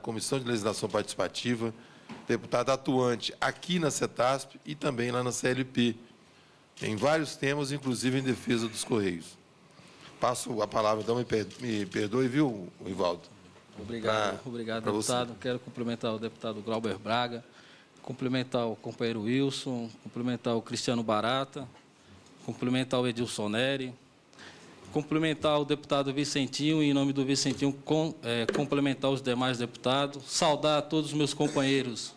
Comissão de Legislação Participativa, deputado atuante aqui na CETASP e também lá na CLP, em vários temas, inclusive em defesa dos Correios. Passo a palavra, então, me perdoe, viu, Rivaldo? Obrigado, deputado. Você. Quero cumprimentar o deputado Glauber Braga, cumprimentar o companheiro Wilson, cumprimentar o Cristiano Barata, cumprimentar o Edilson Neri, cumprimentar o deputado Vicentinho e, em nome do Vicentinho, complementar os demais deputados, saudar todos os meus companheiros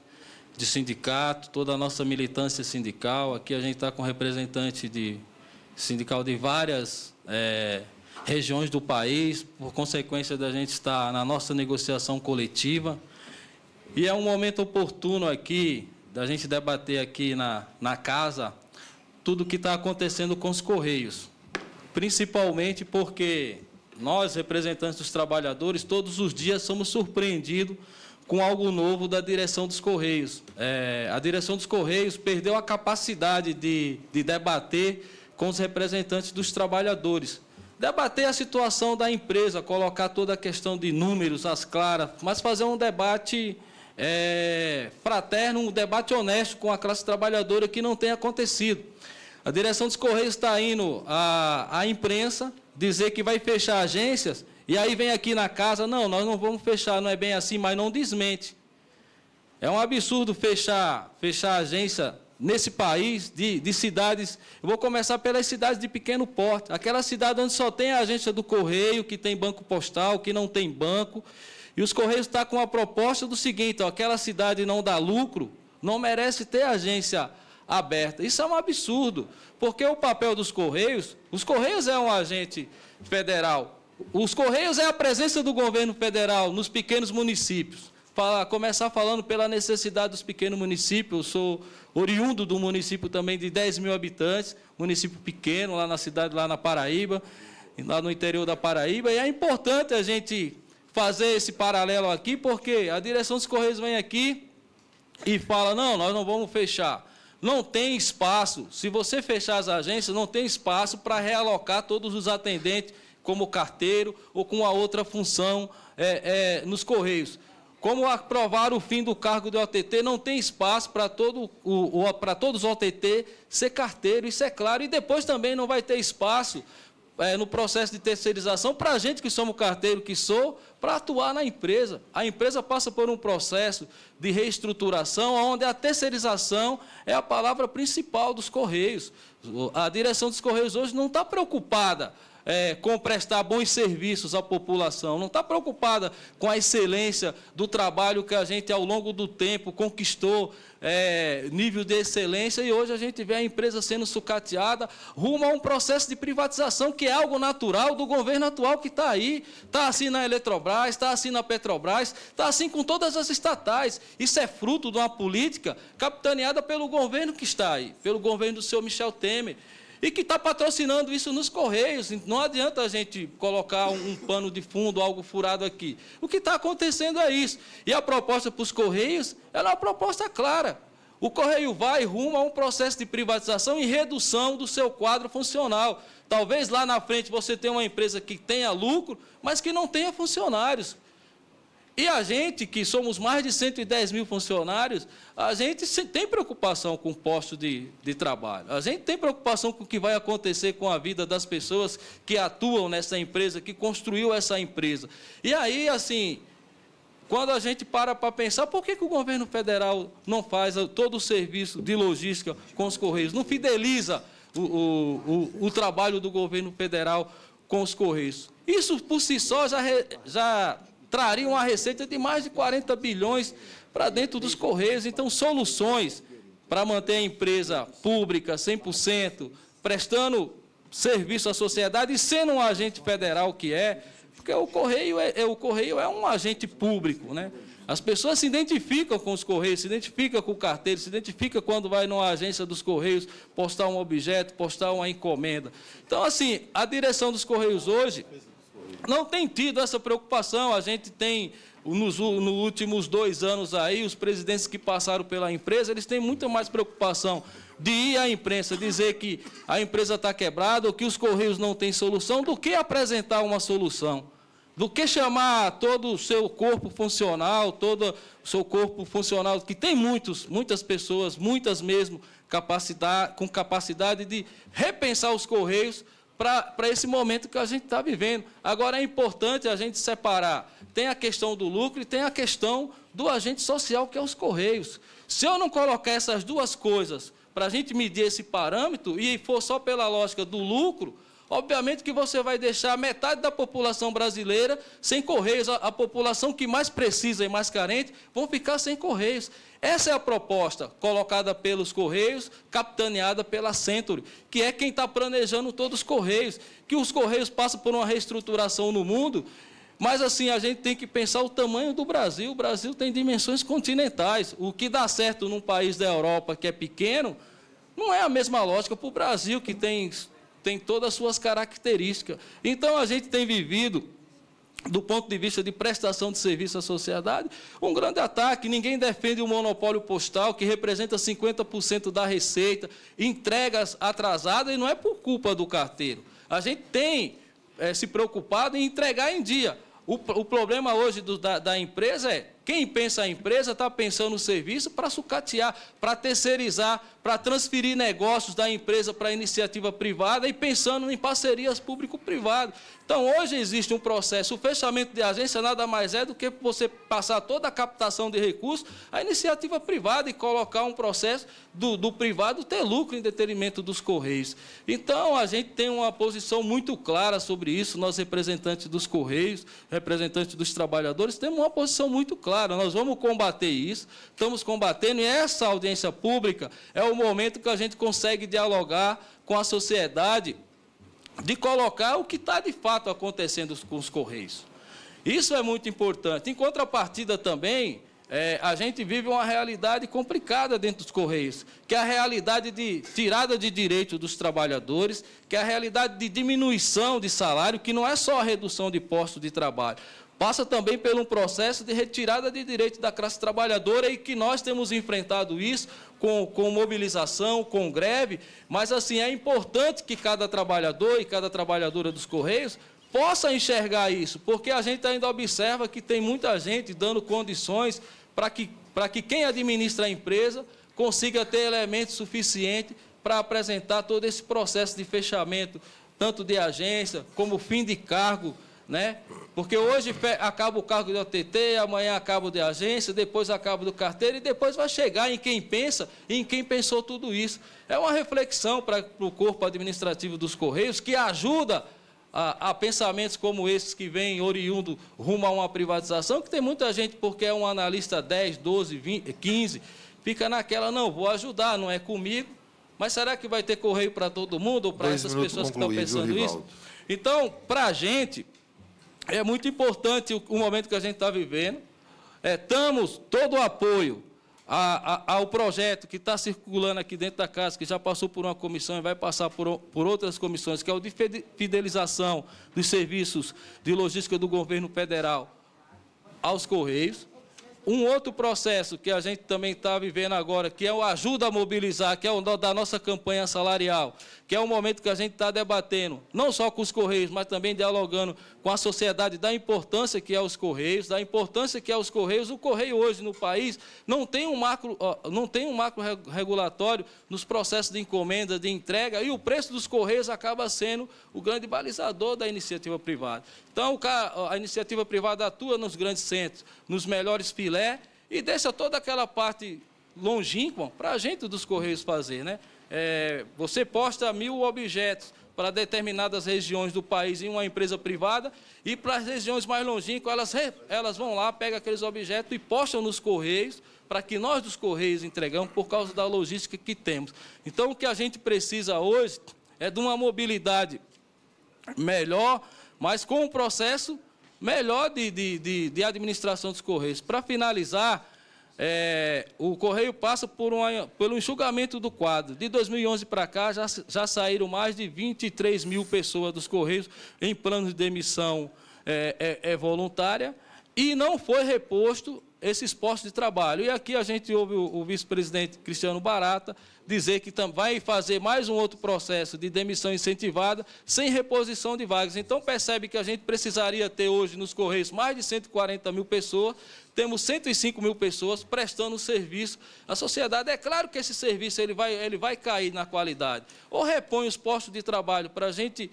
de sindicato, toda a nossa militância sindical. Aqui a gente está com representante sindical de várias regiões do país, por consequência da gente estar na nossa negociação coletiva. E é um momento oportuno aqui, da gente debater aqui na casa, tudo o que está acontecendo com os Correios. Principalmente porque nós, representantes dos trabalhadores, todos os dias somos surpreendidos com algo novo da direção dos Correios. A direção dos Correios perdeu a capacidade de debater com os representantes dos trabalhadores. Debater a situação da empresa, colocar toda a questão de números às claras, mas fazer um debate fraterno, um debate honesto com a classe trabalhadora que não tem acontecido. A direção dos Correios está indo à imprensa dizer que vai fechar agências, e aí vem aqui na casa, não, nós não vamos fechar, não é bem assim, mas não desmente. É um absurdo fechar a agência nesse país de cidades. Eu vou começar pelas cidades de pequeno porte, aquela cidade onde só tem a agência do Correio, que tem banco postal, que não tem banco, e os Correios estão com a proposta do seguinte: ó, aquela cidade não dá lucro, não merece ter agência aberta. Isso é um absurdo, porque o papel dos Correios, os Correios é um agente federal, os Correios é a presença do governo federal nos pequenos municípios. Para começar falando pela necessidade dos pequenos municípios, eu sou oriundo do município também de 10 mil habitantes, município pequeno, lá na cidade, lá na Paraíba, lá no interior da Paraíba, e é importante a gente fazer esse paralelo aqui, porque a direção dos Correios vem aqui e fala, não, nós não vamos fechar. Não tem espaço, se você fechar as agências, não tem espaço para realocar todos os atendentes, como carteiro ou com a outra função nos Correios. Como aprovar o fim do cargo do OTT, não tem espaço para todos os OTT ser carteiro, isso é claro. E depois também não vai ter espaço no processo de terceirização para a gente que somos carteiro, para atuar na empresa. A empresa passa por um processo de reestruturação, onde a terceirização é a palavra principal dos Correios. A direção dos Correios hoje não está preocupada com prestar bons serviços à população, não está preocupada com a excelência do trabalho que a gente, ao longo do tempo, conquistou nível de excelência, e hoje a gente vê a empresa sendo sucateada rumo a um processo de privatização que é algo natural do governo atual que está aí. Está assim na Eletrobras, está assim na Petrobras, está assim com todas as estatais. Isso é fruto de uma política capitaneada pelo governo que está aí, pelo governo do senhor Michel Temer, e que está patrocinando isso nos Correios. Não adianta a gente colocar um pano de fundo, algo furado aqui. O que está acontecendo é isso. E a proposta para os Correios é uma proposta clara. O Correio vai rumo a um processo de privatização e redução do seu quadro funcional. Talvez lá na frente você tenha uma empresa que tenha lucro, mas que não tenha funcionários. E a gente, que somos mais de 110 mil funcionários, a gente tem preocupação com o posto de trabalho. A gente tem preocupação com o que vai acontecer com a vida das pessoas que atuam nessa empresa, que construiu essa empresa. E aí, assim, quando a gente para pensar, por que o governo federal não faz todo o serviço de logística com os Correios? Não fideliza o trabalho do governo federal com os Correios? Isso, por si só, já traria uma receita de mais de 40 bilhões para dentro dos Correios. Então, soluções para manter a empresa pública 100%, prestando serviço à sociedade e sendo um agente federal que porque o Correio é um agente público, né? As pessoas se identificam com os Correios, se identificam com o carteiro, se identificam quando vai numa agência dos Correios postar um objeto, postar uma encomenda. Então, assim, a direção dos Correios hoje não tem tido essa preocupação. A gente tem, nos últimos 2 anos aí, os presidentes que passaram pela empresa, eles têm muito mais preocupação de ir à imprensa dizer que a empresa está quebrada ou que os Correios não têm solução, do que apresentar uma solução. do que chamar todo o seu corpo funcional, todo o seu corpo funcional, que tem muitas pessoas, muitas mesmo, com capacidade de repensar os Correios para esse momento que a gente está vivendo. Agora, é importante a gente separar. Tem a questão do lucro e tem a questão do agente social, que é os Correios. Se eu não colocar essas duas coisas para a gente medir esse parâmetro, e for só pela lógica do lucro, obviamente que você vai deixar metade da população brasileira sem Correios. A população que mais precisa e mais carente vão ficar sem Correios. Essa é a proposta colocada pelos Correios, capitaneada pela Century, que é quem está planejando todos os Correios. Que os Correios passam por uma reestruturação no mundo, mas assim, a gente tem que pensar o tamanho do Brasil. O Brasil tem dimensões continentais. O que dá certo num país da Europa que é pequeno, não é a mesma lógica para o Brasil, que tem todas as suas características. Então, a gente tem vivido, do ponto de vista de prestação de serviço à sociedade, um grande ataque. Ninguém defende o monopólio postal, que representa 50% da receita, entregas atrasadas, e não é por culpa do carteiro. A gente tem se preocupado em entregar em dia. O problema hoje da empresa é, quem pensa a empresa está pensando no serviço para sucatear, para terceirizar, para transferir negócios da empresa para a iniciativa privada e pensando em parcerias público-privadas. Então, hoje existe um processo, o fechamento de agência nada mais é do que você passar toda a captação de recursos à iniciativa privada e colocar um processo do privado ter lucro em detrimento dos Correios. Então, a gente tem uma posição muito clara sobre isso, nós representantes dos Correios, representantes dos trabalhadores, temos uma posição muito clara, nós vamos combater isso, estamos combatendo, e essa audiência pública é o momento que a gente consegue dialogar com a sociedade, de colocar o que está de fato acontecendo com os Correios. Isso é muito importante. Em contrapartida também, a gente vive uma realidade complicada dentro dos Correios, que é a realidade de tirada de direitos dos trabalhadores, que é a realidade de diminuição de salário, que não é só a redução de postos de trabalho, passa também por um processo de retirada de direitos da classe trabalhadora, e que nós temos enfrentado isso com mobilização, com greve, mas assim, é importante que cada trabalhador e cada trabalhadora dos Correios possa enxergar isso, porque a gente ainda observa que tem muita gente dando condições para que quem administra a empresa consiga ter elementos suficientes para apresentar todo esse processo de fechamento, tanto de agência como fim de cargo, né? Porque hoje acaba o cargo de OTT, amanhã acaba o de agência, depois acaba do carteiro, e depois vai chegar em quem pensa e em quem pensou tudo isso. É uma reflexão para o corpo administrativo dos Correios, que ajuda a pensamentos como esses que vêm oriundo rumo a uma privatização, que tem muita gente, porque é um analista 10, 12, 20, 15, fica naquela, não, vou ajudar, não é comigo, mas será que vai ter Correio para todo mundo, ou para essas pessoas que estão pensando isso? Então, para a gente, é muito importante o momento que a gente está vivendo. Damos todo o apoio ao projeto que está circulando aqui dentro da casa, que já passou por uma comissão e vai passar por outras comissões, que é o de fidelização dos serviços de logística do governo federal aos Correios. Um outro processo que a gente também está vivendo agora, que é o Ajuda a Mobilizar, que é o da nossa campanha salarial, que é o momento que a gente está debatendo, não só com os Correios, mas também dialogando com a sociedade da importância que é os Correios, da importância que é os Correios. O Correio hoje no país não tem um macro regulatório nos processos de encomenda, de entrega, e o preço dos Correios acaba sendo o grande balizador da iniciativa privada. Então, a iniciativa privada atua nos grandes centros, nos melhores filé, e deixa toda aquela parte longínqua para a gente dos Correios fazer, né? Você posta 1000 objetos para determinadas regiões do país em uma empresa privada, e para as regiões mais longínquas, elas vão lá, pegam aqueles objetos e postam nos Correios, para que nós dos Correios entregamos por causa da logística que temos. Então, o que a gente precisa hoje é de uma mobilidade melhor, mas com um processo melhor de administração dos Correios. Para finalizar, o Correio passa pelo enxugamento do quadro. De 2011 para cá, já saíram mais de 23 mil pessoas dos Correios em plano de demissão voluntária, e não foi reposto esses postos de trabalho. E aqui a gente ouve o vice-presidente Cristiano Barata dizer que vai fazer mais um outro processo de demissão incentivada sem reposição de vagas. Então, percebe que a gente precisaria ter hoje nos Correios mais de 140 mil pessoas, temos 105 mil pessoas prestando serviço à sociedade. É claro que esse serviço ele vai cair na qualidade. Ou repõe os postos de trabalho para a gente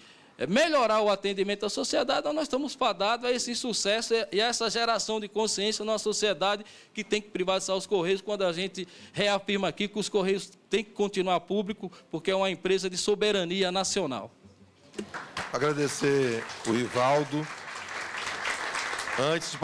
melhorar o atendimento à sociedade, ou nós estamos fadados a esse sucesso e a essa geração de consciência na sociedade que tem que privatizar os Correios, quando a gente reafirma aqui que os Correios têm que continuar público, porque é uma empresa de soberania nacional. Agradecer o Rivaldo. Antes de